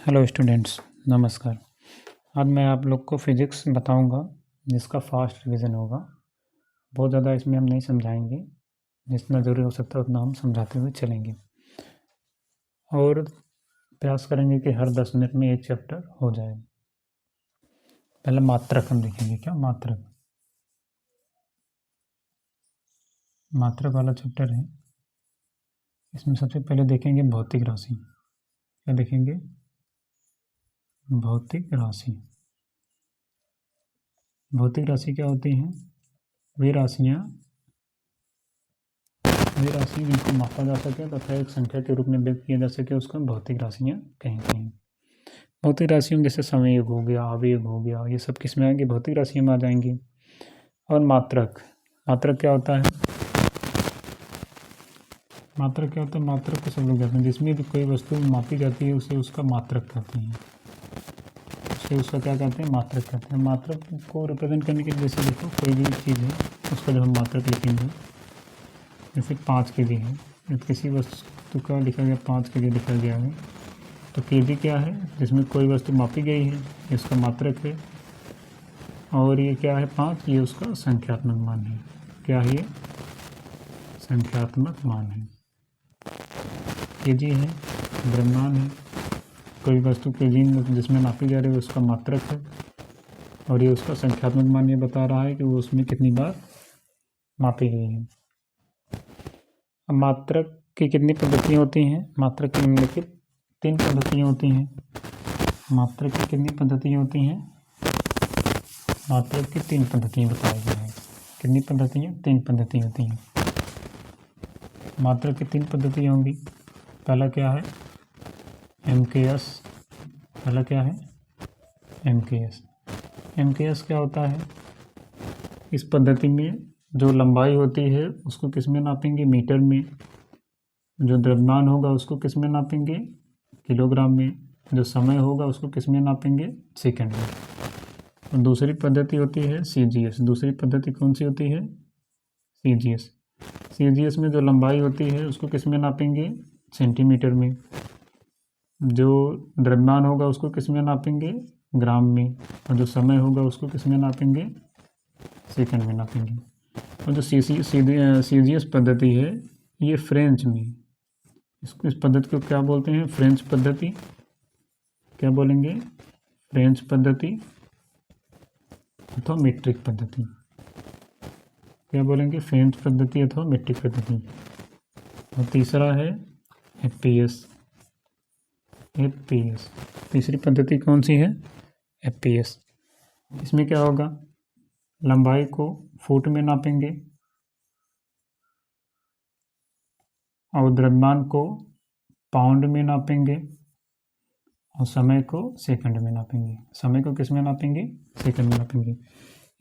Hello students, नमस्कार। आज मैं आप लोग को फिज़िक्स बताऊंगा जिसका फास्ट रिवीजन होगा। बहुत ज़्यादा इसमें हम नहीं समझाएंगे, जितना ज़रूरी हो सकता है उतना हम समझाते हुए चलेंगे और प्रयास करेंगे कि हर 10 मिनट में एक चैप्टर हो जाए। पहले मात्रक हम देखेंगे। क्या मात्रक वाला चैप्टर है। इसमें सबसे पहले देखेंगे भौतिक राशि। क्या देखेंगे? भौतिक राशि। भौतिक राशि क्या होती हैं? वे राशि जिनको मापा जा सके तथा एक संख्या के रूप में व्यक्त किया जा सके उसको भौतिक राशियाँ कहते हैं। भौतिक राशियों में जैसे संवेग हो गया, आवेग हो गया, ये सब किस में आएंगे? भौतिक राशियों में आ जाएंगे। और मात्रक क्या होता है? मात्रक को सब लोग कहते हैं जिसमें भी कोई वस्तु मापी जाती है उसे उसका मात्रक कहते हैं। उसका क्या कहते हैं? मात्रक कहते हैं। मात्रक को रिप्रेजेंट करने के लिए जैसे देखो कोई भी चीज़ है उसका जब हम मात्रक लिखेंगे, जैसे 5 kg है, जब किसी वस्तु का लिखा गया 5 kg लिखा गया है तो kg क्या है? जिसमें कोई वस्तु मापी गई है, इसका मात्रक है। और ये क्या है? 5, ये उसका संख्यात्मक मान है। क्या है ये? संख्यात्मक मान है। kg है, द्रव्यमान है। कोई वस्तु kg जिसमें मापी जा रही है उसका मात्रक है और ये उसका संख्यात्मक मान ये बता रहा है कि वो उसमें कितनी बार मापी गई है। अब मात्रक की कितनी पद्धतियाँ होती हैं? मात्रक की निम्नलिखित 3 पद्धतियाँ होती हैं। मात्रक की कितनी पद्धतियाँ होती हैं? मात्रक की 3 पद्धतियाँ बताई गई हैं। कितनी पद्धतियाँ? 3 पद्धतियाँ होती हैं। मात्रक की 3 पद्धतियाँ होंगी। पहला क्या है? MKS। पहला क्या है? MKS। MKS क्या होता है? इस पद्धति में जो लंबाई होती है उसको किस में नापेंगे? मीटर में। जो द्रव्यमान होगा उसको किस में नापेंगे? किलोग्राम में। जो समय होगा उसको किस में नापेंगे? सेकंड में। और दूसरी पद्धति होती है CGS। दूसरी पद्धति कौन सी होती है? CGS। CGS में जो लंबाई होती है उसको किस में नापेंगे? सेंटीमीटर में। जो द्रव्यमान होगा उसको किस में नापेंगे? ग्राम में। और जो समय होगा उसको किस में नापेंगे? सेकंड में नापेंगे। और जो CGS पद्धति है ये फ्रेंच में, इस पद्धति को क्या बोलते हैं? फ्रेंच पद्धति। क्या बोलेंगे? फ्रेंच पद्धति अथवा मीट्रिक पद्धति। क्या बोलेंगे? फ्रेंच पद्धति अथवा मीट्रिक पद्धति। और तीसरा है FPS। तीसरी पद्धति कौन सी है? FPS। इसमें क्या होगा? लंबाई को फुट में नापेंगे और द्रव्यमान को पाउंड में नापेंगे और समय को सेकंड में नापेंगे। समय को किस में नापेंगे? सेकंड में नापेंगे।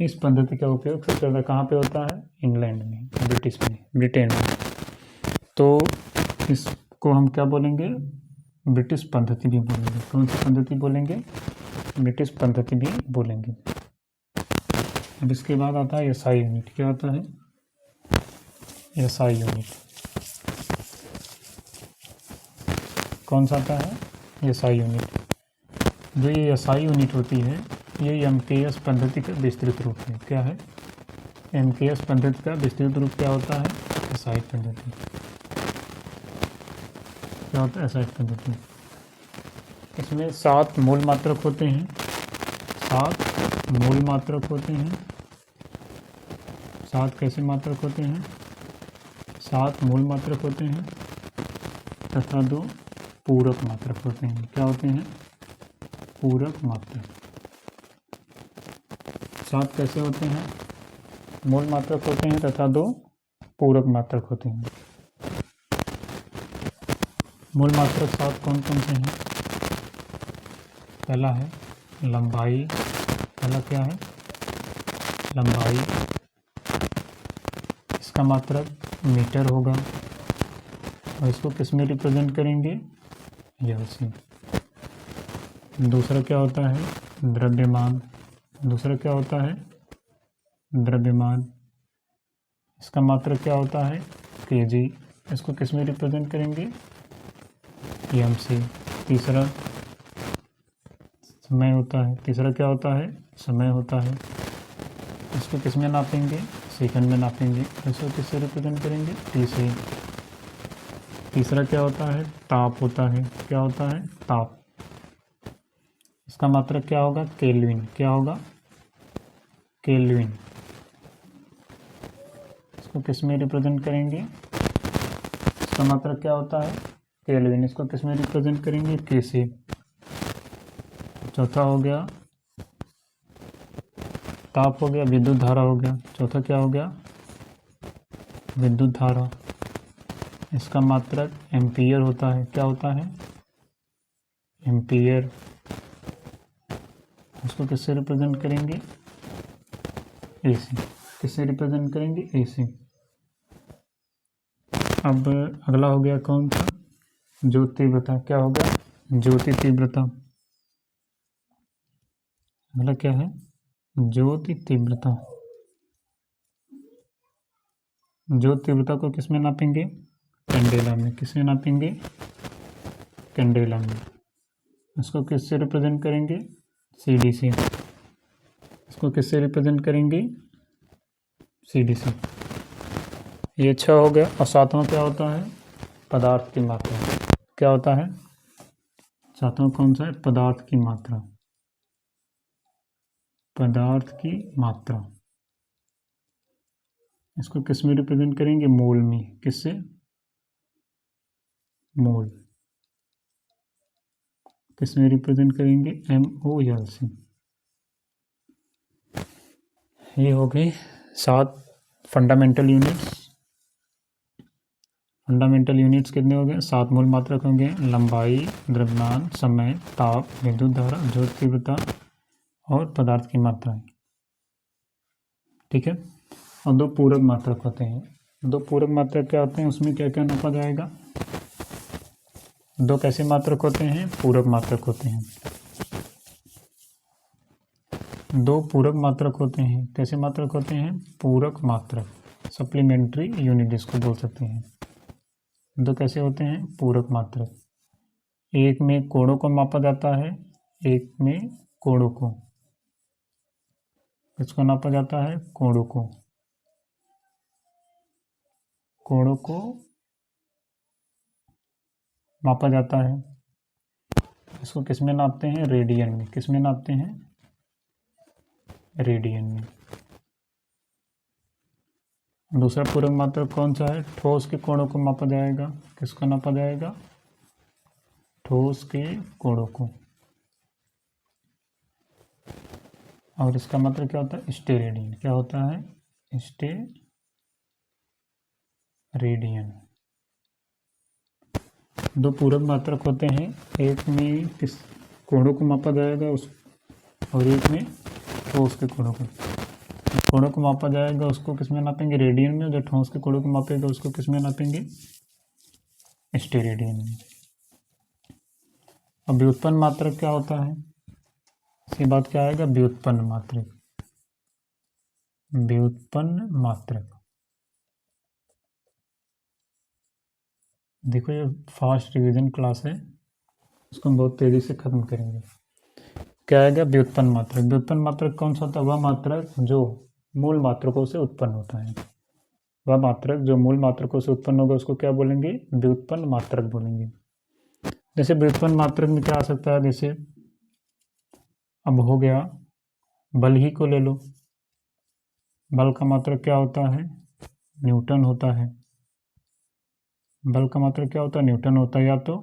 इस पद्धति का उपयोग सबसे ज़्यादा कहाँ पे होता है? इंग्लैंड में, ब्रिटेन में। तो इसको हम क्या बोलेंगे? ब्रिटिश पद्धति भी बोलेंगे। कौन सी पद्धति बोलेंगे? ब्रिटिश पद्धति भी बोलेंगे। अब इसके बाद आता है SI यूनिट। क्या आता है? SI unit. कौन सा आता है? SI unit. जो ये SI यूनिट होती है ये MKS पद्धति का विस्तृत रूप है। क्या है? MKS पद्धति का विस्तृत रूप क्या होता है? SI पद्धति। क्या होता है? SI पद्धति। इसमें 7 मूल मात्रक होते हैं। 7 मूल मात्रक होते हैं। 7 कैसे मात्रक होते हैं? 7 मूल मात्रक होते हैं तथा 2 पूरक मात्रक होते हैं। क्या होते हैं? पूरक मात्रक। 7 कैसे होते हैं? मूल मात्रक होते हैं तथा 2 पूरक मात्रक होते हैं। मूल मात्रक 7 कौन कौन से हैं? पहला है लंबाई। पहला क्या है? लंबाई। इसका मात्रक मीटर होगा और इसको किस में रिप्रेजेंट करेंगे? यह से। दूसरा क्या होता है? द्रव्यमान। दूसरा क्या होता है? द्रव्यमान। इसका मात्रक क्या होता है? kg। इसको किस में रिप्रेजेंट करेंगे? m से। तीसरा समय होता है। तीसरा क्या होता है? समय होता है। इसको किस में नापेंगे? सेकंड में नापेंगे। इसको किससे रिप्रेजेंट करेंगे? टी से। तीसरा क्या होता है? ताप होता है। क्या होता है? ताप। इसका मात्रक क्या होगा? केल्विन। क्या होगा? केल्विन। इसको किस में रिप्रेजेंट करेंगे? इसका मात्रक क्या होता है? केल्विन। इसको किस में रिप्रेजेंट करेंगे? के से। चौथा हो गया ताप हो गया, विद्युत धारा हो गया। चौथा क्या हो गया? विद्युत धारा। इसका मात्रक एम्पियर होता है। क्या होता है? एम्पियर। इसको किससे रिप्रेजेंट करेंगे? एसी। किससे रिप्रेजेंट करेंगे? एसी। अब अगला हो गया कौन सा? ज्योति तीव्रता। क्या हो गया? ज्योति तीव्रता। अगला क्या है? ज्योति तीव्रता। ज्योति तीव्रता को किस में नापेंगे? कैंडेला में। किस में नापेंगे? कैंडेला में। इसको किससे रिप्रेजेंट करेंगे? सीडी से। इसको किससे रिप्रेजेंट करेंगे? सीडी से। ये 6 हो गया। और सातवां क्या होता है? पदार्थ की मात्रा। क्या होता है? सातवां कौन सा है? पदार्थ की मात्रा। पदार्थ की मात्रा। इसको किस में रिप्रेजेंट करेंगे? मोल में। किससे? मोल। किस में रिप्रेजेंट करेंगे? MOL से। ये हो गई 7 फंडामेंटल यूनिट्स। फंडामेंटल यूनिट्स कितने हो गए? 7 मूल मात्रक होंगे। लंबाई, द्रव्यमान, समय, ताप, विद्युत धारा, ज्योति तीव्रता और पदार्थ की मात्राएं। ठीक है। और 2 पूरक मात्रक होते हैं। 2 पूरक मात्रक क्या होते हैं? उसमें क्या क्या नापा जाएगा? 2 कैसे मात्रक होते हैं? पूरक मात्रक होते हैं। 2 पूरक मात्रक होते हैं। कैसे मात्रक होते हैं? पूरक मात्रक। सप्लीमेंट्री यूनिट इसको बोल सकते हैं। 2 कैसे होते हैं? पूरक मात्रक। एक में कोणों को मापा जाता है, एक में कोणों को। इसको नापा जाता है? कोणों को। कोणों को मापा जाता है। इसको किस में नापते हैं? रेडियन में। किस में नापते हैं? रेडियन में। दूसरा पूरक मात्रक कौन सा है? ठोस के कोणों को मापा जाएगा। किसको नापा जाएगा? ठोस के कोणों को। और इसका मतलब क्या होता है? स्टेरेडियन। क्या होता है? स्टेरेडियन। 2 पूरक मात्रक होते हैं। एक में किस कोणों को मापा जाएगा और एक में ठोस के कोणों को। कोणों को मापा जाएगा उसको किस में नापेंगे? रेडियन में। जो ठोस के कोणों को मापेगा उसको किस में नापेंगे? स्टेरेडियन में। अब व्युत्पन्न मात्रक क्या होता है? इसके बाद क्या आएगा? व्युत्पन्न मात्रक। व्युत्पन्न मात्रक। देखो ये फास्ट रिवीजन क्लास है, इसको हम बहुत तेजी से खत्म करेंगे। क्या आएगा? व्युत्पन्न मात्रक। व्युत्पन्न मात्रक कौन सा होता है? वह मात्रक जो मूल मात्रकों से उत्पन्न होता है। वह मात्रक जो मूल मात्रकों से उत्पन्न होगा उसको क्या बोलेंगे? व्युत्पन्न मात्रक बोलेंगे। जैसे व्युत्पन्न मात्रक में क्या आ सकता है? जैसे अब हो गया बल ही को ले लो। बल का मात्रक क्या होता है? न्यूटन होता है। बल का मात्रक क्या होता है? न्यूटन होता है, या तो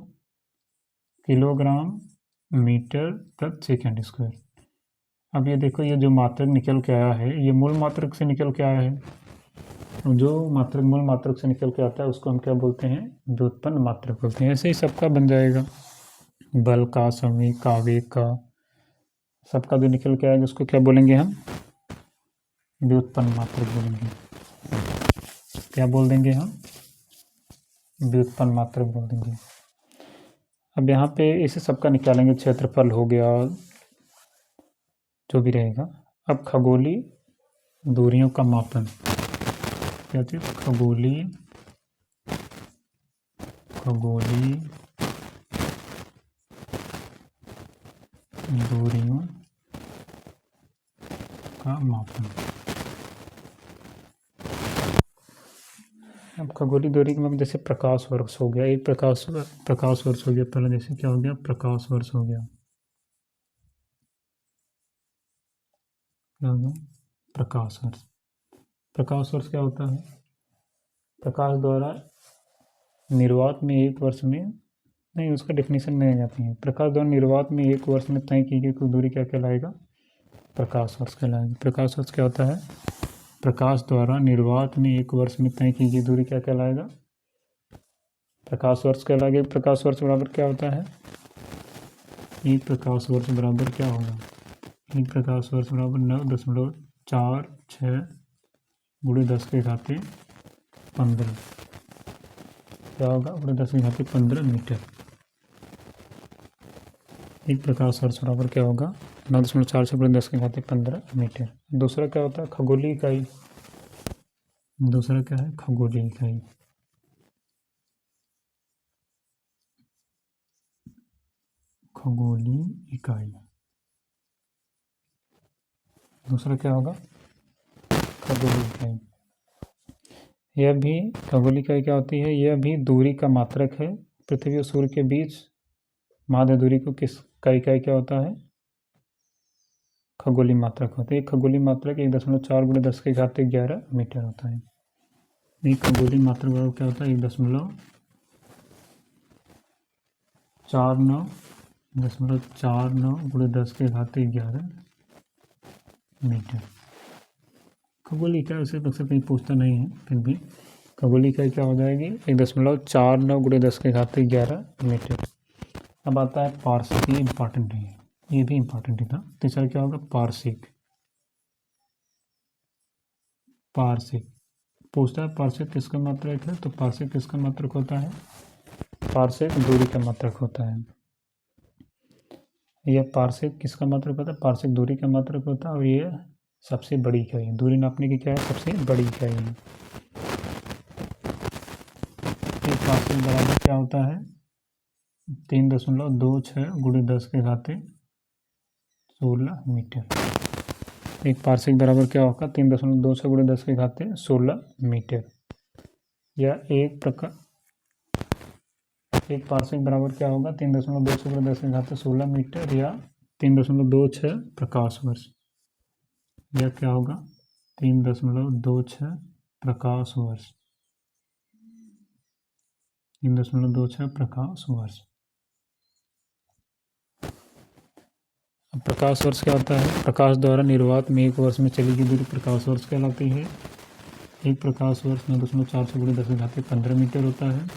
किलोग्राम मीटर प्रति सेकंड स्क्वायर। अब ये देखो, ये जो मात्रक निकल के आया है ये मूल मात्रक से निकल के आया है। जो मात्रक मूल मात्रक से निकल के आता है उसको हम क्या बोलते हैं? व्युत्पन्न मात्रक बोलते हैं। ऐसे ही सबका बन जाएगा, बल का, समय का, वेग का, सबका जो निकल के आएगा उसको क्या बोलेंगे? हम व्युत्पन्न मात्रक बोलेंगे। क्या बोल देंगे हम? व्युत्पन्न मात्रक बोल देंगे। अब यहाँ पे इसे सबका निकालेंगे, क्षेत्रफल हो गया, जो भी रहेगा। अब खगोलीय दूरियों का मापन। क्या चीज? खगोलीय दूरियों का मापन। अब खगोलीय दूरी में जैसे प्रकाश वर्ष हो गया, एक प्रकाश वर्ष हो गया, पहले जैसे क्या हो गया, प्रकाश वर्ष हो गया, क्या हो गया, प्रकाश वर्ष। प्रकाश वर्ष क्या होता है, प्रकाश द्वारा निर्वात में एक वर्ष में, नहीं उसका डेफिनेशन में आ जाती है, प्रकाश द्वारा निर्वात में एक वर्ष में तय की गई कोई दूरी क्या कहलाएगा, प्रकाश वर्ष कहलाएगा। प्रकाश वर्ष क्या होता है, प्रकाश द्वारा निर्वात में एक वर्ष में तय की गई दूरी क्या कहलाएगा, प्रकाश वर्ष कहलाएगा। प्रकाश वर्ष बराबर क्या होता है, एक प्रकाश वर्ष बराबर क्या होगा, एक प्रकाश वर्ष बराबर 9.46 गुणे 10 के घाते 15 क्या होगा, गुणे 10 के घाते 15 मीटर। एक प्रकाश वर्ष बराबर क्या होगा, 9.4 से गुणे 10 के घाते 15 मीटर। दूसरा क्या होता है, खगोलीय इकाई। दूसरा क्या है, खगोलीय इकाई। खगोलीय इकाई दूसरा क्या होगा, खगोलीय इकाई। यह भी खगोलीय इकाई क्या होती है, यह भी दूरी का मात्रक है। पृथ्वी और सूर्य के बीच माध्य दूरी को किस का इकाई क्या होता है, खगोलीय मात्रक होता है। एक खगोलीय मात्रक 1.4 गुणे 10 के घाते 11 मीटर होता है। एक खगोलीय मात्रक बराबर क्या होता है, 1.49 गुणे 10 के घाते 11 मीटर। खगोलीय इकाई उसे अक्सर कहीं पूछता नहीं है, फिर भी खगोलीय इकाई क्या हो जाएगी, 1.49 गुणे 10 के घाते 11 मीटर। अब आता है पार्शिक, ये इंपॉर्टेंट है, ये भी इंपॉर्टेंट ही था। तीसरा क्या होगा, पार्शिक। पार्शिक पूछता है पार्शिक किसका मात्रक है, तो पार्शिक किसका मात्रक होता है, पार्शिक दूरी का मात्रक होता है। यह पार्शिक किसका मात्रक होता है, पार्शिक दूरी का मात्रक होता है, और यह सबसे बड़ी इकाई है। दूरी नापने की क्या है, सबसे बड़ी इकाई है। एक पार्शिक बराबर क्या होता है, 3.26 गुणे 10 के घाते 16 मीटर। एक पार्शिक बराबर क्या होगा, 3.26 गुणे 10 के घाते 16 मीटर। या एक पार्शिक बराबर क्या होगा, 3.26 गुणे 10 के घाते 16 मीटर, या 3.26 प्रकाश वर्ष। यह क्या होगा, 3.26 प्रकाश वर्ष। 3.26 प्रकाश वर्ष। प्रकाश वर्ष क्या होता है, प्रकाश द्वारा निर्वात में एक वर्ष में चली गई दूरी प्रकाश वर्ष कहलाती है। एक प्रकाश वर्ष 9.4 से गुणे 10 के घाते 15 मीटर होता है।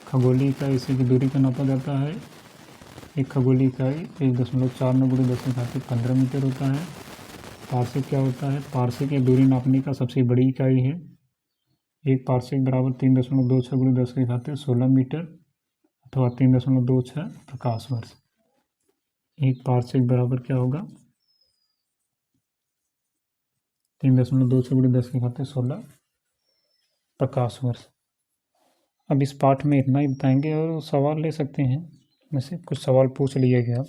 खगोलीय इकाई इसी की दूरी का नापा जाता है। एक खगोलीय इकाई 1.49 गुणे 10 के घाते 15 मीटर होता है। पार्शिक क्या होता है, पार्शिक ये दूरी नापने का सबसे बड़ी इकाई है। एक पार्शिक बराबर 3.26 गुणे 10 के घाते 16 मीटर अथवा 3.26 प्रकाश वर्ष। एक पार्शिक बराबर क्या होगा, 3.26 गुणे 10 के घाते 16 प्रकाश वर्ष। अब इस पाठ में इतना ही बताएंगे और सवाल ले सकते हैं, वैसे कुछ सवाल पूछ लिए गया,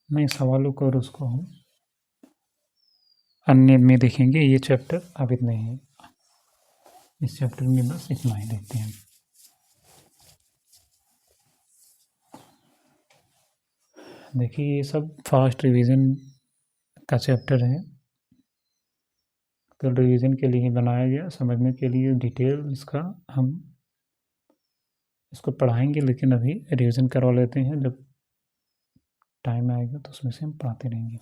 मैं सवालों को और उसको हम अन्य में देखेंगे। ये चैप्टर अभी नहीं है, इस चैप्टर में बस इतना ही देखते हैं। देखिए ये सब फास्ट रिवीजन का चैप्टर है, तो रिवीजन के लिए ही बनाया गया, समझने के लिए डिटेल इसका हम इसको पढ़ाएंगे, लेकिन अभी रिवीजन करवा लेते हैं, जब टाइम आएगा तो उसमें से हम पढ़ाते रहेंगे।